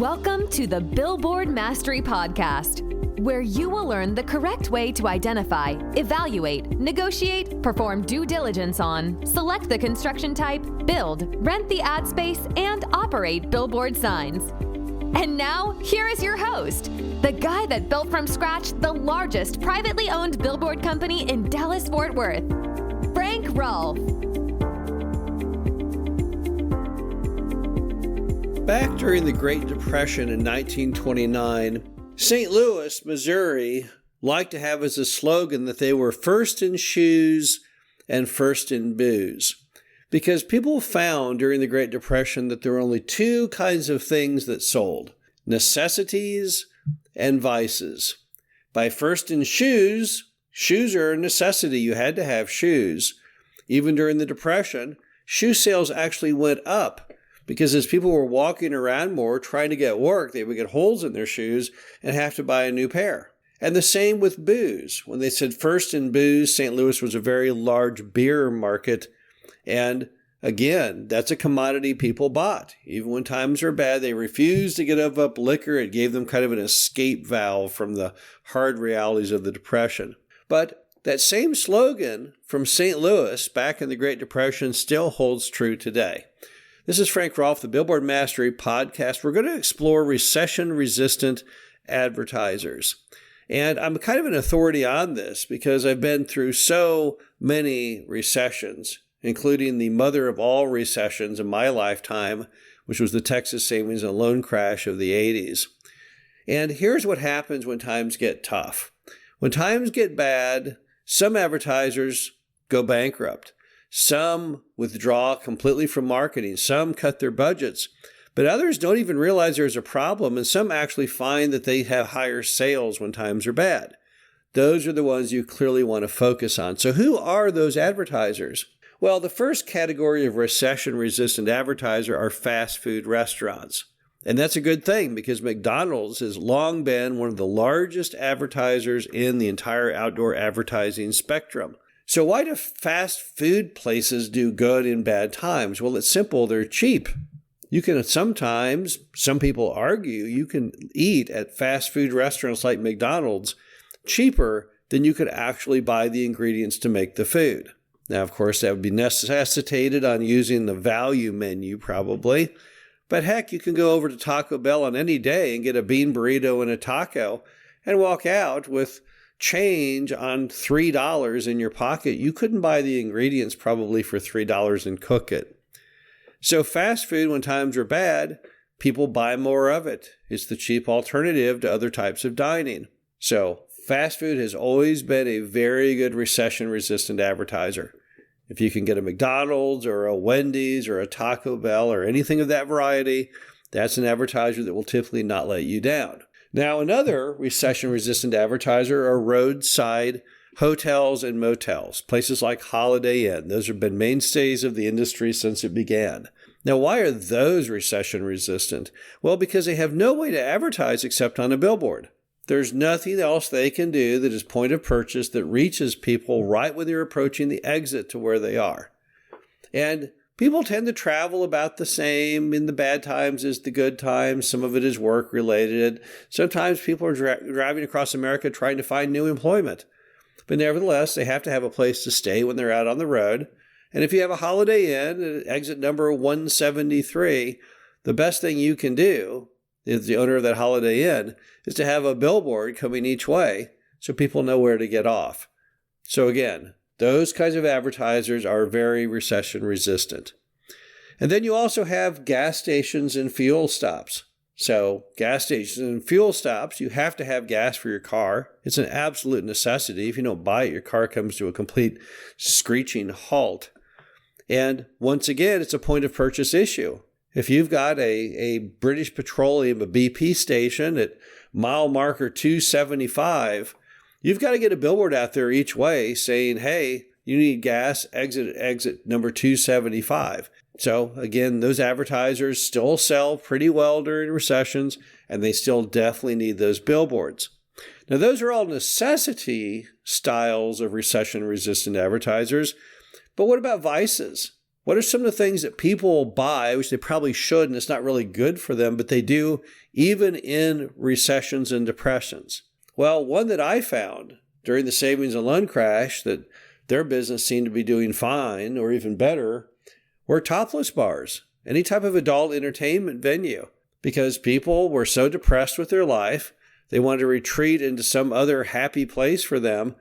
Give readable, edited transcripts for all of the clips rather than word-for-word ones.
Welcome to the Billboard Mastery Podcast, where you will learn the correct way to identify, evaluate, negotiate, perform due diligence on, select the construction type, build, rent the ad space, and operate billboard signs. And now, here is your host, the guy that built from scratch the largest privately owned billboard company in Dallas-Fort Worth, Frank Rolfe. Back during the Great Depression in 1929, St. Louis, Missouri, liked to have as a slogan that they were first in shoes and first in booze. Because people found during the Great Depression that there were only two kinds of things that sold: necessities and vices. By first in shoes, shoes are a necessity. You had to have shoes. Even during the Depression, shoe sales actually went up, because as people were walking around more trying to get work, they would get holes in their shoes and have to buy a new pair. And the same with booze. When they said first in booze, St. Louis was a very large beer market. And again, that's a commodity people bought. Even when times were bad, they refused to give up liquor. It gave them kind of an escape valve from the hard realities of the Depression. But that same slogan from St. Louis back in the Great Depression still holds true today. This is Frank Rolfe, the Billboard Mastery Podcast. We're going to explore recession-resistant advertisers. And I'm kind of an authority on this because I've been through so many recessions, including the mother of all recessions in my lifetime, which was the Texas savings and loan crash of the 80s. And here's what happens when times get tough. When times get bad, some advertisers go bankrupt. Some withdraw completely from marketing. Some cut their budgets. But others don't even realize there's a problem, and some actually find that they have higher sales when times are bad. Those are the ones you clearly want to focus on. So who are those advertisers? Well, the first category of recession-resistant advertiser are fast food restaurants. And that's a good thing because McDonald's has long been one of the largest advertisers in the entire outdoor advertising spectrum. So why do fast food places do good in bad times? Well, it's simple. They're cheap. You can sometimes, some people argue, you can eat at fast food restaurants like McDonald's cheaper than you could actually buy the ingredients to make the food. Now, of course, that would be necessitated on using the value menu probably. But heck, you can go over to Taco Bell on any day and get a bean burrito and a taco and walk out with change on $3 in your pocket. You couldn't buy the ingredients probably for $3 and cook it. So fast food, when times are bad, people buy more of it. It's the cheap alternative to other types of dining. So fast food has always been a very good recession-resistant advertiser. If you can get a McDonald's or a Wendy's or a Taco Bell or anything of that variety, that's an advertiser that will typically not let you down. Now, another recession-resistant advertiser are roadside hotels and motels, places like Holiday Inn. Those have been mainstays of the industry since it began. Now, why are those recession-resistant? Well, because they have no way to advertise except on a billboard. There's nothing else they can do that is point of purchase that reaches people right when they're approaching the exit to where they are. And people tend to travel about the same in the bad times as the good times. Some of it is work-related. Sometimes people are driving across America trying to find new employment. But nevertheless, they have to have a place to stay when they're out on the road. And if you have a Holiday Inn at exit number 173, the best thing you can do, as the owner of that Holiday Inn, is to have a billboard coming each way so people know where to get off. So again, those kinds of advertisers are very recession resistant. And then you also have gas stations and fuel stops. So gas stations and fuel stops, you have to have gas for your car. It's an absolute necessity. If you don't buy it, your car comes to a complete screeching halt. And once again, it's a point of purchase issue. If you've got a British Petroleum, a BP station at mile marker 275, you've got to get a billboard out there each way saying, hey, you need gas, exit number 275. So again, those advertisers still sell pretty well during recessions, and they still definitely need those billboards. Now, those are all necessity styles of recession-resistant advertisers, but what about vices? What are some of the things that people buy, which they probably should, and it's not really good for them, but they do even in recessions and depressions? Well, one that I found during the savings and loan crash that their business seemed to be doing fine or even better were topless bars, any type of adult entertainment venue, because people were so depressed with their life, they wanted to retreat into some other happy place for them,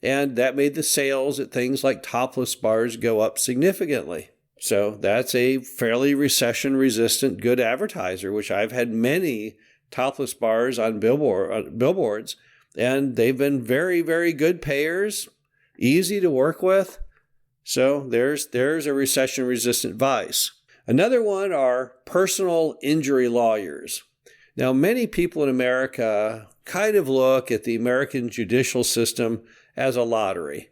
and that made the sales at things like topless bars go up significantly. So that's a fairly recession-resistant good advertiser, which I've had many topless bars on billboards, and they've been very, very good payers, easy to work with. So there's a recession-resistant vice. Another one are personal injury lawyers. Now, many people in America kind of look at the American judicial system as a lottery,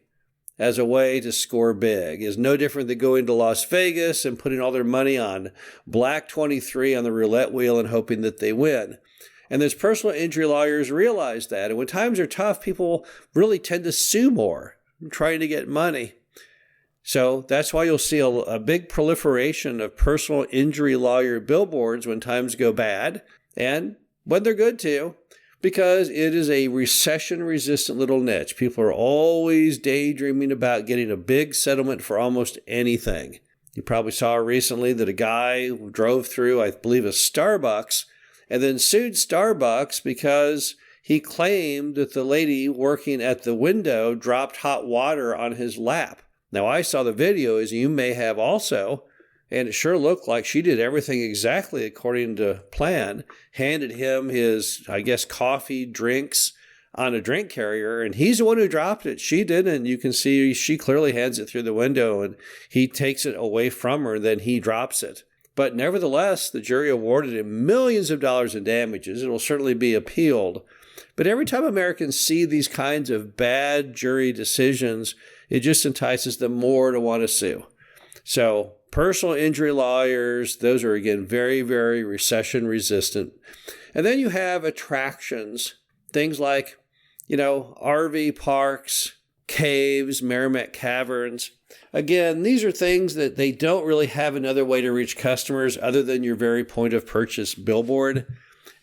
as a way to score big. It's no different than going to Las Vegas and putting all their money on Black 23 on the roulette wheel and hoping that they win. And those personal injury lawyers realize that. And when times are tough, people really tend to sue more, trying to get money. So that's why you'll see a big proliferation of personal injury lawyer billboards when times go bad and when they're good too, because it is a recession-resistant little niche. People are always daydreaming about getting a big settlement for almost anything. You probably saw recently that a guy drove through, I believe, a Starbucks and then sued Starbucks because he claimed that the lady working at the window dropped hot water on his lap. Now, I saw the video, as you may have also, and it sure looked like she did everything exactly according to plan, handed him his, I guess, coffee, drinks on a drink carrier, and he's the one who dropped it. She didn't. You can see she clearly hands it through the window, and he takes it away from her, then he drops it. But nevertheless, the jury awarded him millions of dollars in damages. It will certainly be appealed. But every time Americans see these kinds of bad jury decisions, it just entices them more to want to sue. So personal injury lawyers, those are, again, very, very recession resistant. And then you have attractions, things like, RV parks, caves, Merrimack Caverns. Again, these are things that they don't really have another way to reach customers other than your very point of purchase billboard.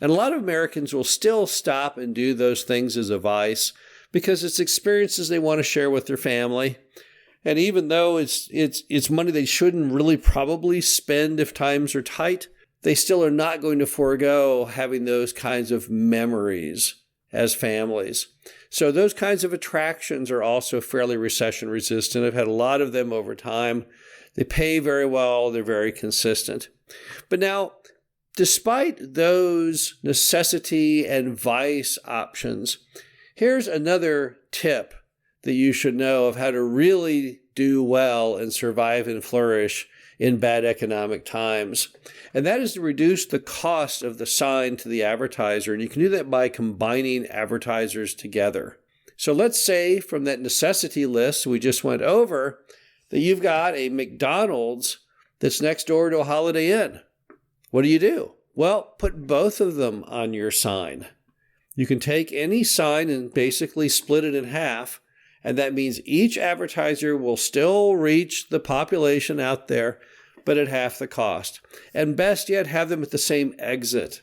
And a lot of Americans will still stop and do those things as a vice because it's experiences they want to share with their family. And even though it's money they shouldn't really probably spend if times are tight, they still are not going to forego having those kinds of memories as families. So those kinds of attractions are also fairly recession resistant. I've had a lot of them over time. They pay very well. They're very consistent. But now, despite those necessity and vice options, here's another tip that you should know of how to really do well and survive and flourish in bad economic times. And that is to reduce the cost of the sign to the advertiser. And you can do that by combining advertisers together. So let's say from that necessity list we just went over that you've got a McDonald's that's next door to a Holiday Inn. What do? Well, put both of them on your sign. You can take any sign and basically split it in half. And that means each advertiser will still reach the population out there, but at half the cost. And best yet, have them at the same exit.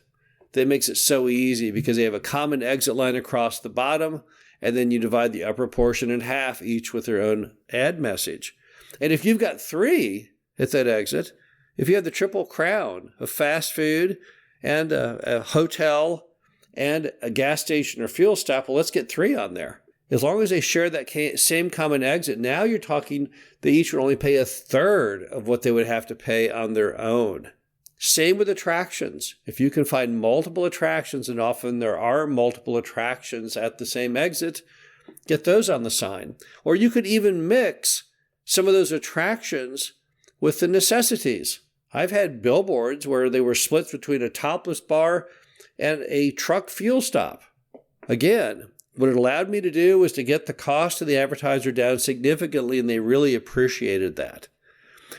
That makes it so easy because they have a common exit line across the bottom, and then you divide the upper portion in half, each with their own ad message. And if you've got three at that exit, if you have the triple crown of fast food and a hotel and a gas station or fuel stop, well, let's get three on there. As long as they share that same common exit, now you're talking they each would only pay a third of what they would have to pay on their own. Same with attractions. If you can find multiple attractions, and often there are multiple attractions at the same exit, get those on the sign. Or you could even mix some of those attractions with the necessities. I've had billboards where they were split between a topless bar and a truck fuel stop. Again, what it allowed me to do was to get the cost of the advertiser down significantly, and they really appreciated that.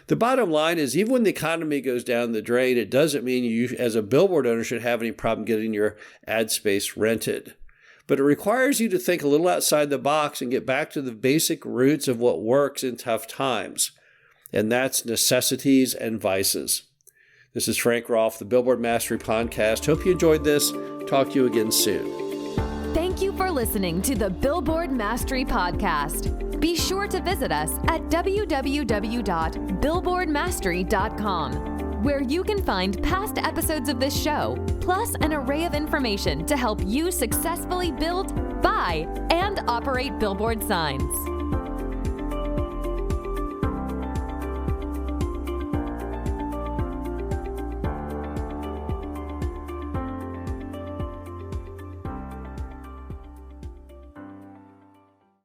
The bottom line is, even when the economy goes down the drain, it doesn't mean you, as a billboard owner, should have any problem getting your ad space rented. But it requires you to think a little outside the box and get back to the basic roots of what works in tough times. and that's necessities and vices. This is Frank Rolfe, the Billboard Mastery Podcast. Hope you enjoyed this. Talk to you again soon. Thank you for listening to the Billboard Mastery Podcast. Be sure to visit us at www.billboardmastery.com, where you can find past episodes of this show, plus an array of information to help you successfully build, buy, and operate billboard signs.